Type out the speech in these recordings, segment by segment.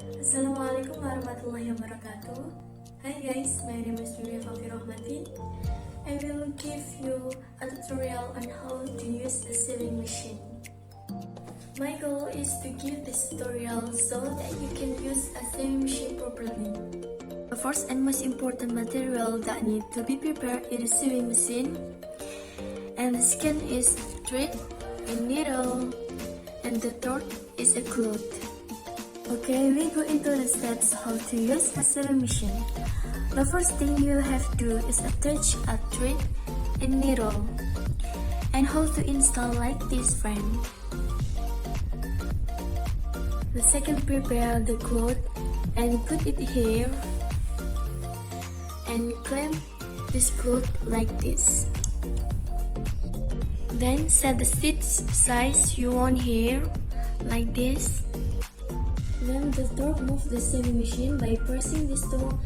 Assalamualaikum warahmatullahi wabarakatuh. Hi guys, my name is Nuria Fafi Rohmatin. I will give you a tutorial on how to use the sewing machine. My goal is to give this tutorial so that you can use a sewing machine properly. The first and most important material that need to be prepared is a sewing machine, and the second is thread, a needle, and the third is a cloth. Okay, we go into the steps how to use a sewing machine. The first thing you have to do is attach a thread and needle, and how to install like this frame. The second, prepare the cloth and put it here and clamp this cloth like this. Then set the stitch size you want here like this. Then the third, move the sewing machine. By pressing this tool,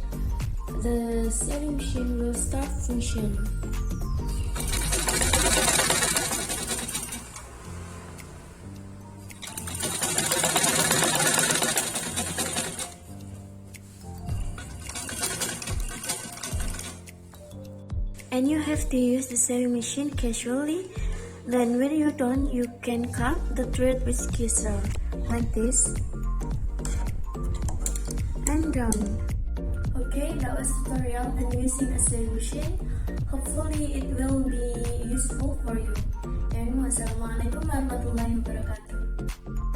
the sewing machine will start functioning. And you have to use the sewing machine casually. Then when you're done, you can cut the thread with scissors like this. And done. Okay, that was tutorial on using a sewing machine. Hopefully it will be useful for you. And wassalamualaikum warahmatullahi wabarakatuh.